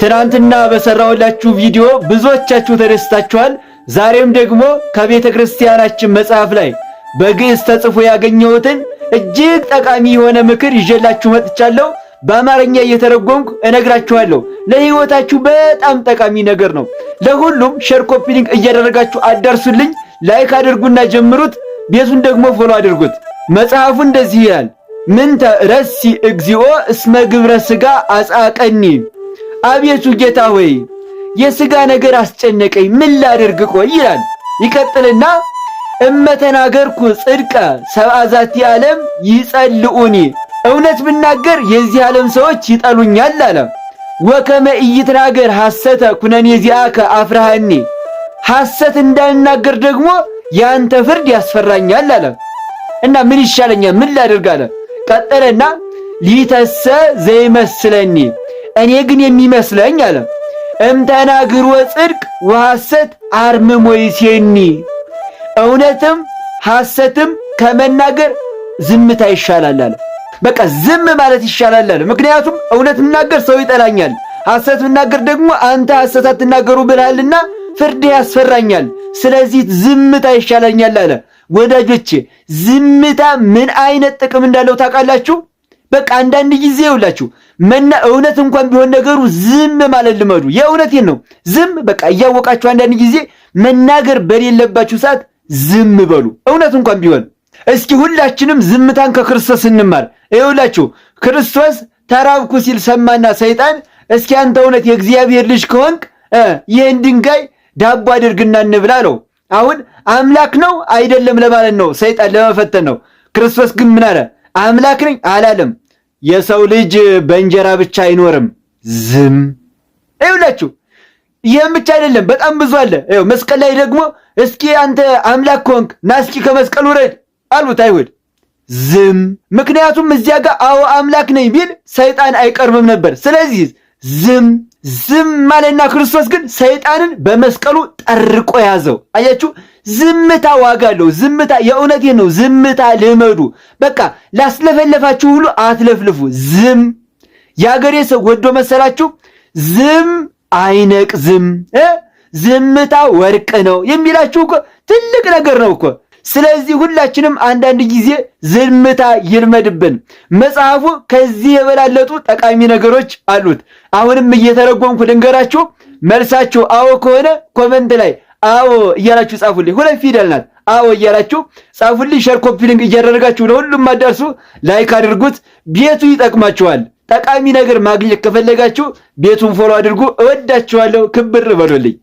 ትናንትና በሰራሁላችሁ ቪዲዮ ብዙዎቻችሁ ተደስታችኋል። ዛሬም ደግሞ ከቤተ ክርስቲያናችን መጽሐፍ ላይ በግዕዝ ተጽፎ ያገኘሁትን እጅግ ጠቃሚ የሆነ ምክር ይዤላችሁ መጥቻለሁ። በአማርኛ እየተረጎምኩ እነግራችኋለሁ። ለሕይወታችሁ በጣም ጠቃሚ ነገር ነው። ለሁሉም ሼር፣ ኮፒ ሊንክ እያደረጋችሁ አዳርሱልኝ። ላይክ አድርጉና ጀምሩት። ቤቱን ደግሞ ፎሎ አድርጉት። መጽሐፉ እንደዚህ ይላል። ምንተ ረሲ እግዚኦ እስመ ግብረ ሥጋ አጻቀኒ። አቤቱ ጌታ ሆይ የሥጋ ነገር አስጨነቀኝ፣ ምን ላድርግ ቆይ ይላል። ይቀጥልና እመተናገርኩ ጽድቀ ሰብአ ዛቲ ዓለም ይጸልኡኒ። እውነት ብናገር የዚህ ዓለም ሰዎች ይጠሉኛል አለ። ወከመ ኢይትናገር ሐሰተ ኩነኔ ዚአከ አፍርሃኒ። ሐሰት እንዳልናገር ደግሞ ያንተ ፍርድ ያስፈራኛል አለ። እና ምን ይሻለኛል? ምን ላድርግ አለ። ቀጠለና ሊተሰ ዘይመስለኒ፣ እኔ ግን የሚመስለኝ አለ እምተናግር ወጽድቅ ወሐሰት አርምሞ ይሴኒ። እውነትም ሐሰትም ከመናገር ዝምታ ይሻላል አለ። በቃ ዝም ማለት ይሻላል አለ። ምክንያቱም እውነት ብናገር ሰው ይጠላኛል፣ ሐሰት ብናገር ደግሞ አንተ ሐሰት አትናገሩ ብለሃልና ፍርድ ያስፈራኛል። ስለዚህ ዝምታ ይሻለኛል አለ። ወዳጆቼ ዝምታ ምን አይነት ጥቅም እንዳለው ታውቃላችሁ? በቃ አንዳንድ ጊዜ ይውላችሁ እውነት እንኳን ቢሆን ነገሩ ዝም ማለት ልመዱ። የእውነቴን ነው። ዝም በቃ እያወቃችሁ አንዳንድ ጊዜ መናገር በሌለባችሁ ሰዓት ዝም በሉ፣ እውነት እንኳን ቢሆን። እስኪ ሁላችንም ዝምታን ከክርስቶስ እንማር። ይውላችሁ ክርስቶስ ተራብኩ ሲል ሰማና ሰይጣን እስኪ አንተ እውነት የእግዚአብሔር ልጅ ከሆንክ ይህን ድንጋይ ዳቦ አድርግና እንብላ አለው። አሁን አምላክ ነው አይደለም ለማለት ነው፣ ሰይጣን ለመፈተን ነው። ክርስቶስ ግን ምን አለ? አምላክ ነኝ አላለም። የሰው ልጅ በእንጀራ ብቻ አይኖርም። ዝም። ይኸውላችሁ ይህም ብቻ አይደለም፣ በጣም ብዙ አለ። ይኸው መስቀል ላይ ደግሞ እስኪ አንተ አምላክ ከሆንክ ና እስኪ ከመስቀል ውረድ አሉት አይሁድ። ዝም። ምክንያቱም እዚያ ጋር አዎ አምላክ ነኝ ቢል ሰይጣን አይቀርብም ነበር። ስለዚህ ዝም ዝም ማለትና ክርስቶስ ግን ሰይጣንን በመስቀሉ ጠርቆ ያዘው። አያችሁ፣ ዝምታ ዋጋ አለው። ዝምታ የእውነቴን ነው። ዝምታ ልመዱ። በቃ ላስለፈለፋችሁ ሁሉ አትለፍልፉ። ዝም። የአገሬ ሰው ወዶ መሰላችሁ? ዝም አይነቅዝም፣ ዝምታ ወርቅ ነው የሚላችሁ እኮ ትልቅ ነገር ነው እኮ። ስለዚህ ሁላችንም አንዳንድ ጊዜ ዝምታ ይልመድብን። መጽሐፉ ከዚህ የበላለጡ ጠቃሚ ነገሮች አሉት። አሁንም እየተረጎምኩ ልንገራችሁ። መልሳችሁ አዎ ከሆነ ኮመንት ላይ አዎ እያላችሁ ጻፉልኝ። ሁለት ፊደል ናት። አዎ እያላችሁ ጻፉልኝ። ሼር፣ ኮፒ ሊንክ እያደረጋችሁ ለሁሉም አዳርሱ። ላይክ አድርጉት። ቤቱ ይጠቅማችኋል። ጠቃሚ ነገር ማግኘት ከፈለጋችሁ ቤቱን ፎሎ አድርጉ። እወዳችኋለሁ። ክብር በሉልኝ።